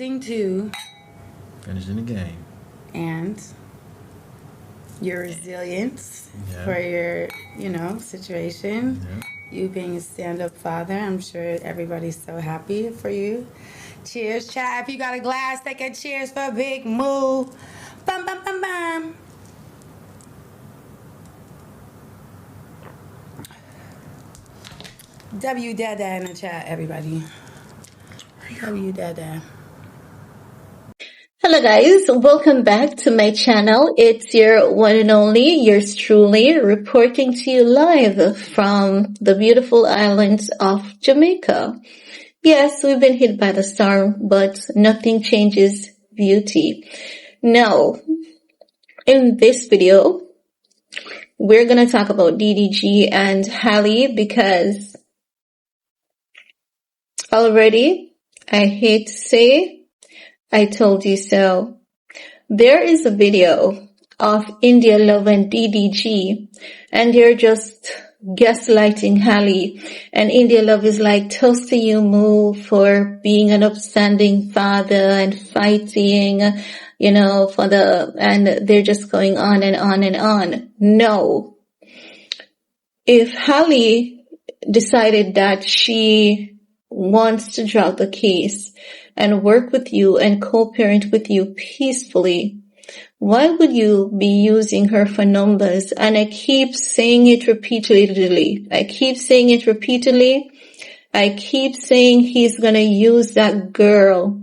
losing to finishing the game. And your resilience for your, situation. You being a stand-up father, I'm sure everybody's so happy for you. Cheers, chat. If you got a glass, take a cheers for a big move. Bum, bum, bum, bum. W Dada in the chat, everybody. W Dada. Hello guys, welcome back to my channel. It's your one and only, yours truly, reporting to you live from the beautiful islands of Jamaica. Yes, we've been hit by the storm, but nothing changes beauty. Now, in this video, we're going to talk about DDG and Halle because already, I hate to say, I told you so. There is a video of India Love and DDG, and they're just gaslighting Halle. And India Love is like, toast to you, Moo, for being an upstanding father and fighting, and they're just going on and on and on. No. If Halle decided that she wants to drop the case and work with you and co-parent with you peacefully, why would you be using her for numbers? And I keep saying it repeatedly. I keep saying he's gonna use that girl.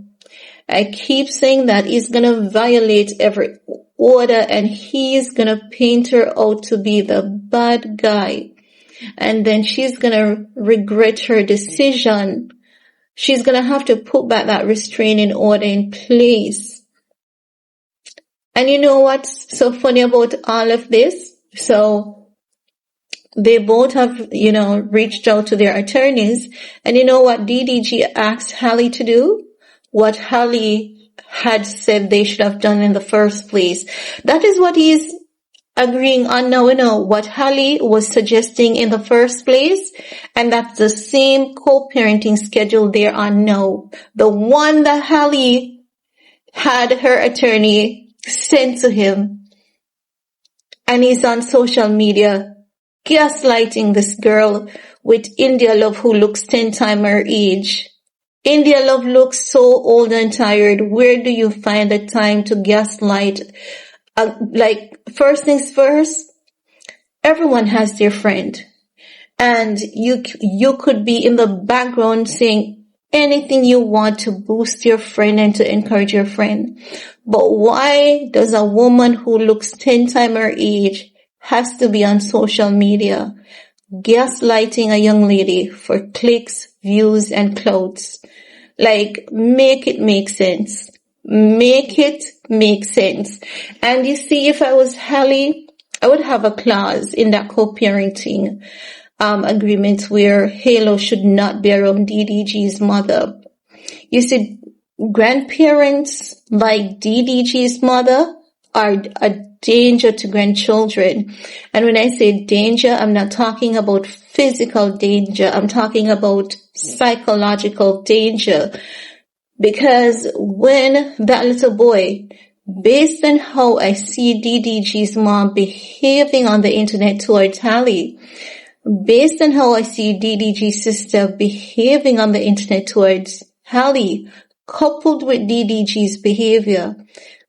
I keep saying that he's gonna violate every order and he's gonna paint her out to be the bad guy. And then she's gonna regret her decision. She's gonna have to put back that restraining order in place. And you know what's so funny about all of this? So they both have, reached out to their attorneys. And you know what DDG asked Halle to do? What Halle had said they should have done in the first place. That is what he's agreeing on now, what Halle was suggesting in the first place, and that's the same co-parenting schedule they're on now. The one that Halle had her attorney sent to him, and he's on social media gaslighting this girl with India Love who looks 10 times her age. India Love looks so old and tired. Where do you find the time to gaslight? First things first, everyone has their friend. And you could be in the background saying anything you want to boost your friend and to encourage your friend. But why does a woman who looks 10 times her age has to be on social media gaslighting a young lady for clicks, views, and clouds? Make it make sense. Make it make sense. And you see, if I was Halle, I would have a clause in that co-parenting agreement where Halo should not be around DDG's mother. You see, grandparents like DDG's mother are a danger to grandchildren. And when I say danger, I'm not talking about physical danger. I'm talking about psychological danger. Because when that little boy, based on how I see DDG's mom behaving on the internet towards Halle, based on how I see DDG's sister behaving on the internet towards Halle, coupled with DDG's behavior,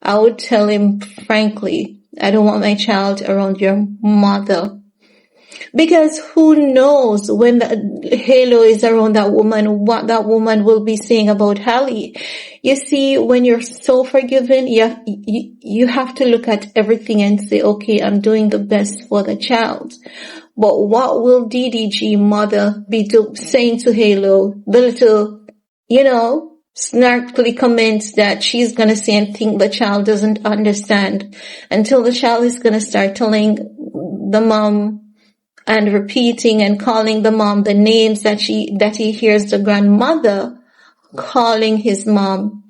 I would tell him frankly, I don't want my child around your mother. Because who knows when the halo is around that woman, what that woman will be saying about Halle. You see, when you're so forgiving, you have to look at everything and say, okay, I'm doing the best for the child. But what will DDG mother be saying to Halo? The little, snarkly comments that she's going to say and think the child doesn't understand until the child is going to start telling the mom and repeating and calling the mom the names that he hears the grandmother calling his mom.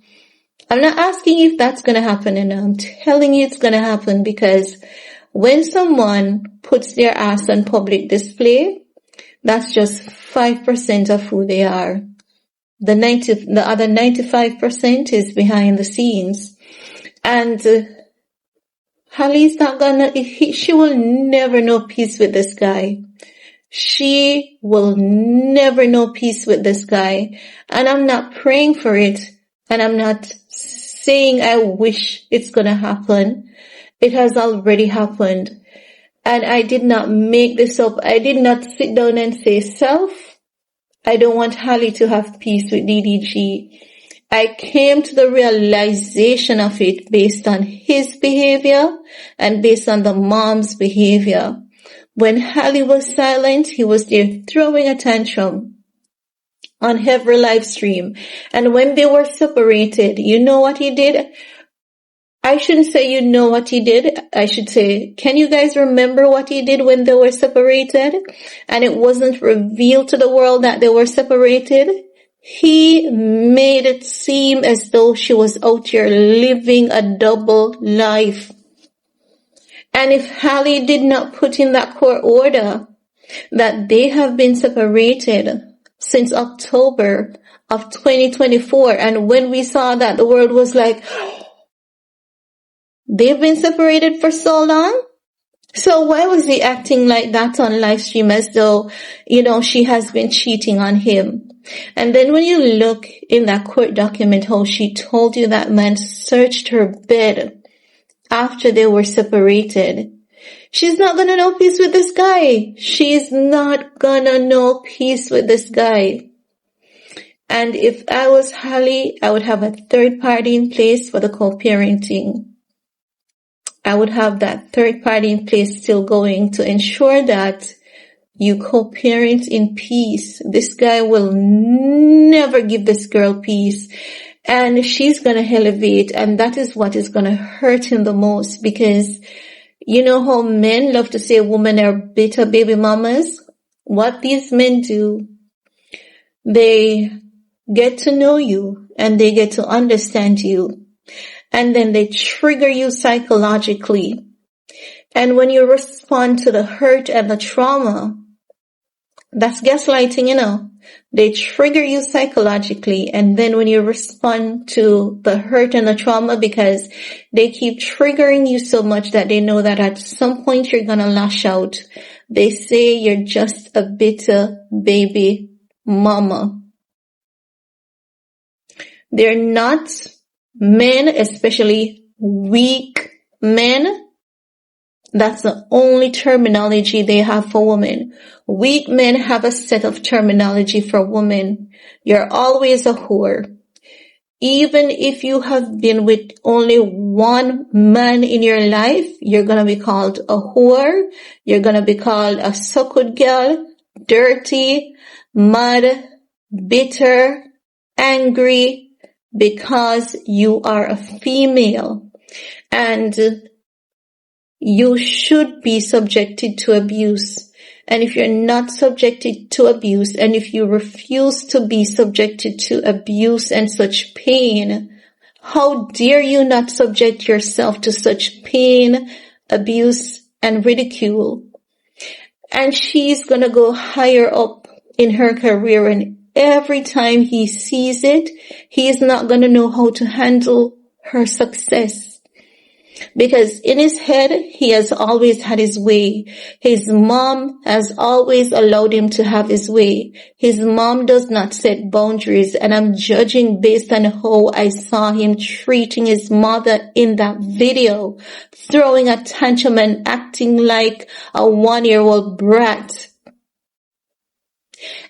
I'm not asking if that's going to happen, and I'm telling you it's going to happen, because when someone puts their ass on public display, that's just 5% of who they are. The other 95% is behind the scenes. And Halle's not she will never know peace with this guy. She will never know peace with this guy. And I'm not praying for it. And I'm not saying I wish it's gonna happen. It has already happened. And I did not make this up. I did not sit down and say, self, I don't want Halle to have peace with DDG. I came to the realization of it based on his behavior and based on the mom's behavior. When Halle was silent, he was there throwing a tantrum on every live stream. And when they were separated, you know what he did? I shouldn't say you know what he did. I should say, can you guys remember what he did when they were separated? And it wasn't revealed to the world that they were separated. He made it seem as though she was out here living a double life. And if Halle did not put in that court order that they have been separated since October of 2024, and when we saw that, the world was like, they've been separated for so long? So why was he acting like that on live stream as though, she has been cheating on him? And then when you look in that court document, how she told you that man searched her bed after they were separated. She's not gonna know peace with this guy. She's not gonna know peace with this guy. And if I was Halle, I would have a third party in place for the co-parenting. I would have that third party in place still going to ensure that you co-parent in peace. This guy will never give this girl peace. And she's going to elevate. And that is what is going to hurt him the most. Because you know how men love to say women are bitter baby mamas? What these men do, they get to know you and they get to understand you. And then they trigger you psychologically. And when you respond to the hurt and the trauma, that's gaslighting, They trigger you psychologically. And then when you respond to the hurt and the trauma, because they keep triggering you so much that they know that at some point you're going to lash out. They say you're just a bitter baby mama. They're not men, especially weak men. That's the only terminology they have for women. Weak men have a set of terminology for women. You're always a whore. Even if you have been with only one man in your life, you're going to be called a whore. You're going to be called a suckud girl, dirty, mad, bitter, angry, because you are a female. And you should be subjected to abuse. And if you're not subjected to abuse, and if you refuse to be subjected to abuse and such pain, how dare you not subject yourself to such pain, abuse, and ridicule? And she's gonna go higher up in her career, and every time he sees it, he is not gonna know how to handle her success. Because in his head, he has always had his way. His mom has always allowed him to have his way. His mom does not set boundaries, and I'm judging based on how I saw him treating his mother in that video, throwing a tantrum and acting like a 1-year-old brat.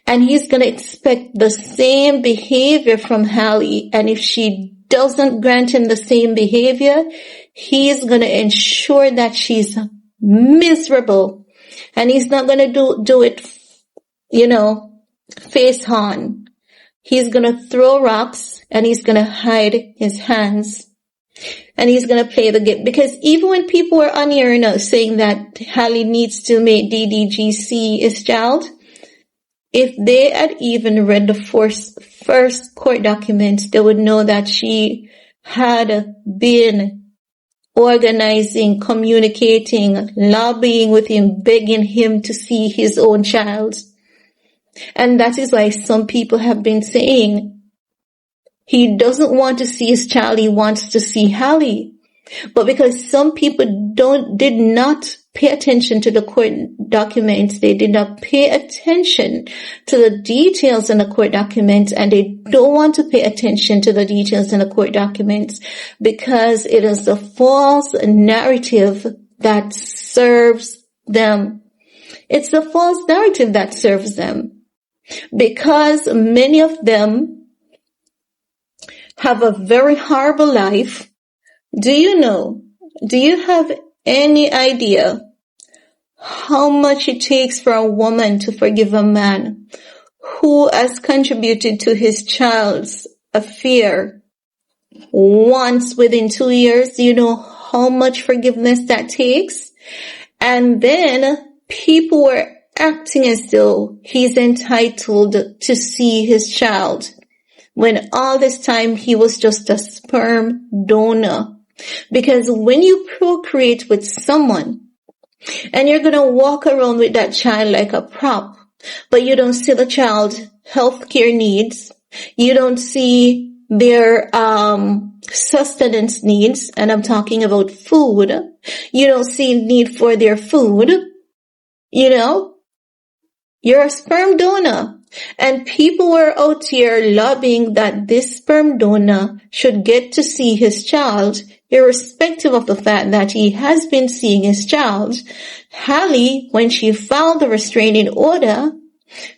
And he's going to expect the same behavior from Halle, and if she doesn't grant him the same behavior, he's going to ensure that she's miserable. And he's not going to do it, face on. He's going to throw rocks and he's going to hide his hands. And he's going to play the game. Because even when people were on here, saying that Halle needs to make DDG see his child, if they had even read the first court documents, they would know that she had been organizing, communicating, lobbying with him, begging him to see his own child. And that is why some people have been saying He doesn't want to see his child. He wants to see Halle. But because some people did not pay attention to the court documents, they did not pay attention to the details in the court documents, and they don't want to pay attention to the details in the court documents because it is a false narrative that serves them. It's a false narrative that serves them because many of them have a very horrible life. Do you have any idea how much it takes for a woman to forgive a man who has contributed to his child's affair once within 2 years? You know how much forgiveness that takes? And then people were acting as though he's entitled to see his child when all this time he was just a sperm donor. Because when you procreate with someone and you're going to walk around with that child like a prop, but you don't see the child's healthcare needs, you don't see their sustenance needs, and I'm talking about food, you don't see need for their food, you're a sperm donor. And people were out here lobbying that this sperm donor should get to see his child, irrespective of the fact that he has been seeing his child. Halle, when she filed the restraining order,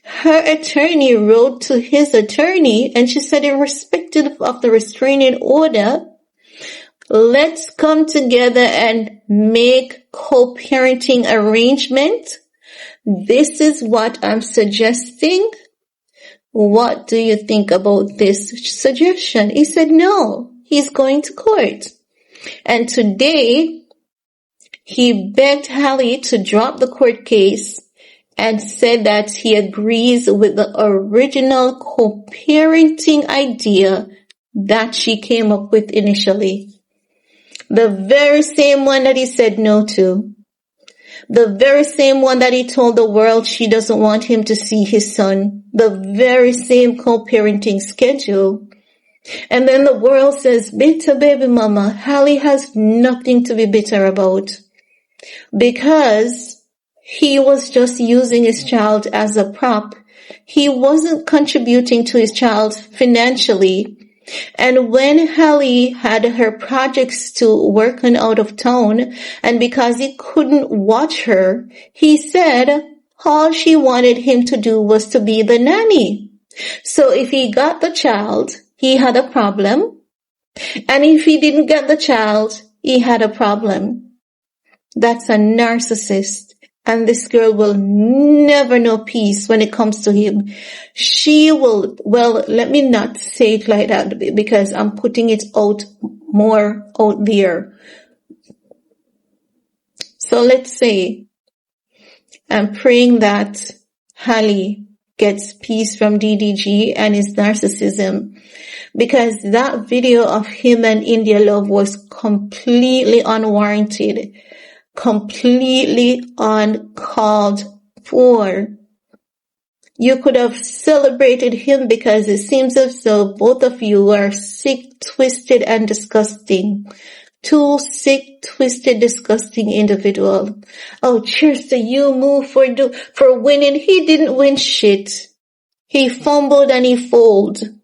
her attorney wrote to his attorney and she said, irrespective of the restraining order, let's come together and make co-parenting arrangements. This is what I'm suggesting. What do you think about this suggestion? He said no, he's going to court. And today, he begged Halle to drop the court case and said that he agrees with the original co-parenting idea that she came up with initially. The very same one that he said no to. The very same one that he told the world she doesn't want him to see his son. The very same co-parenting schedule. And then the world says, bitter baby mama, Halle has nothing to be bitter about. Because he was just using his child as a prop. He wasn't contributing to his child financially. And when Halle had her projects to work on out of town, and because he couldn't watch her, he said all she wanted him to do was to be the nanny. So if he got the child, he had a problem. And if he didn't get the child, he had a problem. That's a narcissist. And this girl will never know peace when it comes to him. She will, well, let me not say it like that because I'm putting it more out there. So let's say I'm praying that Halle gets peace from DDG and his narcissism, because that video of him and India Love was completely unwarranted. Completely uncalled for. You could have celebrated him because it seems as though both of you are sick, twisted, and disgusting. Two sick, twisted, disgusting individuals. Oh, cheers to you, move for winning. He didn't win shit. He fumbled and he folded.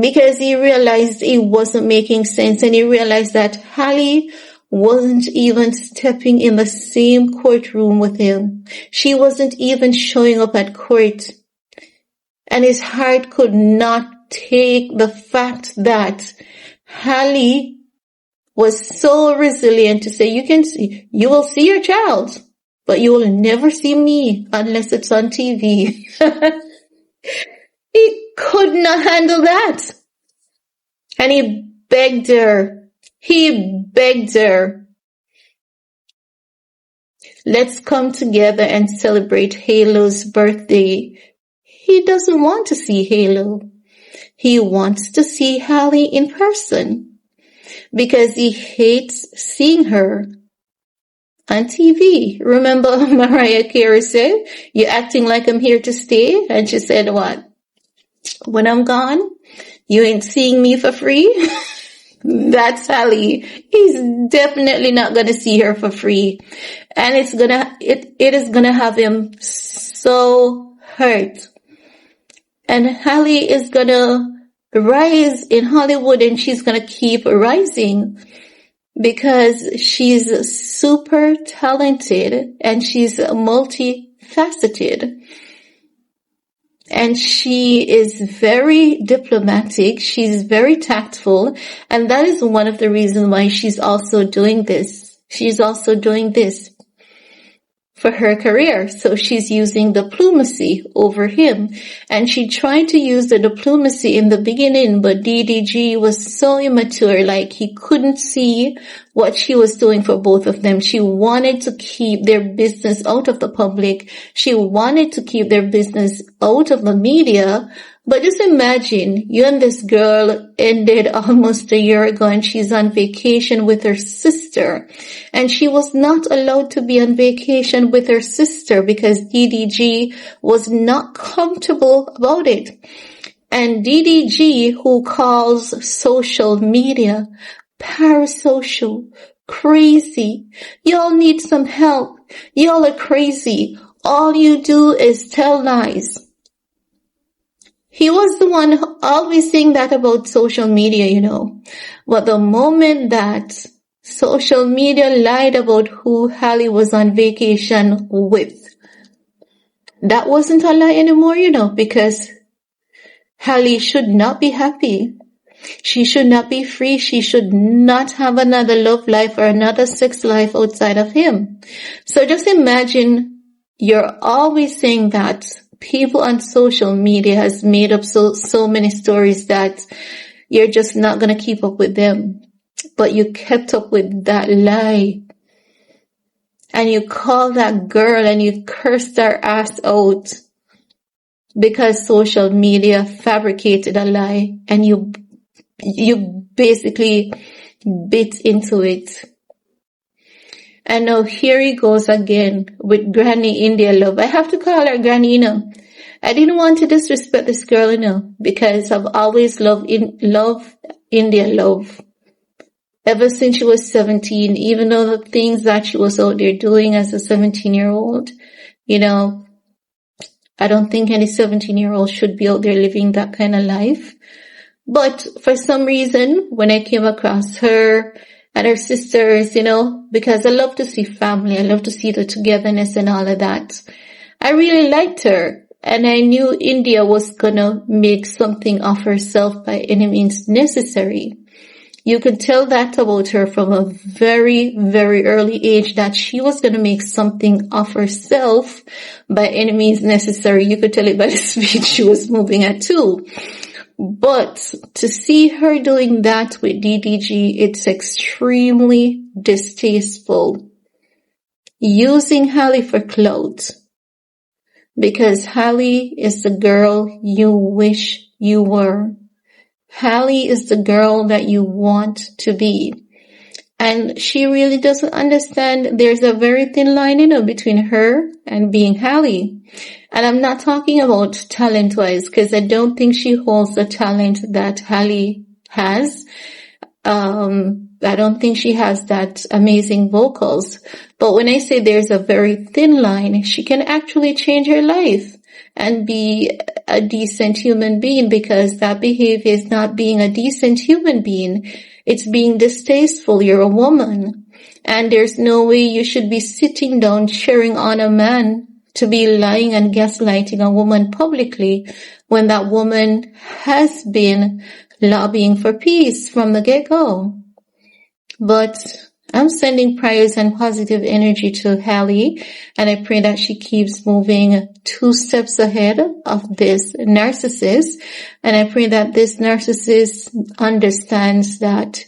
Because he realized it wasn't making sense, and he realized that Halle wasn't even stepping in the same courtroom with him. She wasn't even showing up at court. And his heart could not take the fact that Halle was so resilient to say, you will see your child, but you will never see me unless it's on TV. He could not handle that. And he begged her. He begged her, let's come together and celebrate Halo's birthday. He doesn't want to see Halo. He wants to see Halle in person because he hates seeing her on TV. Remember Mariah Carey said, you're acting like I'm here to stay? And she said what? When I'm gone, You ain't seeing me for free? That's Halle. He's definitely not gonna see her for free. And it is gonna have him so hurt. And Halle is gonna rise in Hollywood, and she's gonna keep rising because she's super talented and she's multifaceted. And she is very diplomatic. She's very tactful. And that is one of the reasons why she's also doing this. She's also doing this for her career. So she's using diplomacy over him. And she tried to use the diplomacy in the beginning, but DDG was so immature, like he couldn't see what she was doing for both of them. She wanted to keep their business out of the public. She wanted to keep their business out of the media. But just imagine, you and this girl ended almost a year ago, and she's on vacation with her sister. And she was not allowed to be on vacation with her sister because DDG was not comfortable about it. And DDG, who calls social media parasocial, crazy, y'all need some help. Y'all are crazy. All you do is tell lies. He was the one always saying that about social media, you know. But the moment that social media lied about who Halle was on vacation with, that wasn't a lie anymore, you know, because Halle should not be happy. She should not be free. She should not have another love life or another sex life outside of him. So just imagine you're always saying that. People on social media has made up so many stories that you're just not going to keep up with them. But you kept up with that lie. And you call that girl and you cursed her ass out because social media fabricated a lie and you basically bit into it. And now here he goes again with Granny India Love. I have to call her Granny, you know. I didn't want to disrespect this girl, you know, because I've always loved India Love. Ever since she was 17, even though the things that she was out there doing as a 17-year-old, you know, I don't think any 17-year-old should be out there living that kind of life. But for some reason, when I came across her and her sisters, you know, because I love to see family, I love to see the togetherness and all of that, I really liked her. And I knew India was gonna make something of herself by any means necessary. You could tell that about her from a very, very early age, that she was gonna make something of herself by any means necessary. You could tell it by the speed she was moving at too. But to see her doing that with DDG, it's extremely distasteful. Using Halle for clout. Because Halle is the girl you wish you were. Halle is the girl that you want to be. And she really doesn't understand there's a very thin line, you know, between her and being Halle. And I'm not talking about talent-wise, because I don't think she holds the talent that Halle has. I don't think she has that amazing vocals. But when I say there's a very thin line, she can actually change her life and be a decent human being, because that behavior is not being a decent human being. It's being distasteful. You're a woman. And there's no way you should be sitting down cheering on a man to be lying and gaslighting a woman publicly when that woman has been lobbying for peace from the get-go. But I'm sending prayers and positive energy to Halle, and I pray that she keeps moving 2 steps ahead of this narcissist. And I pray that this narcissist understands that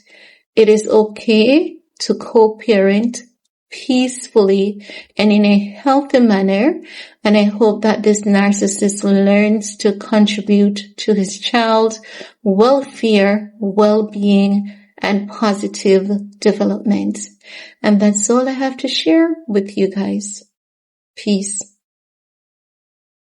it is okay to co-parent peacefully and in a healthy manner. And I hope that this narcissist learns to contribute to his child's welfare, well-being, and positive development. And that's all I have to share with you guys. Peace.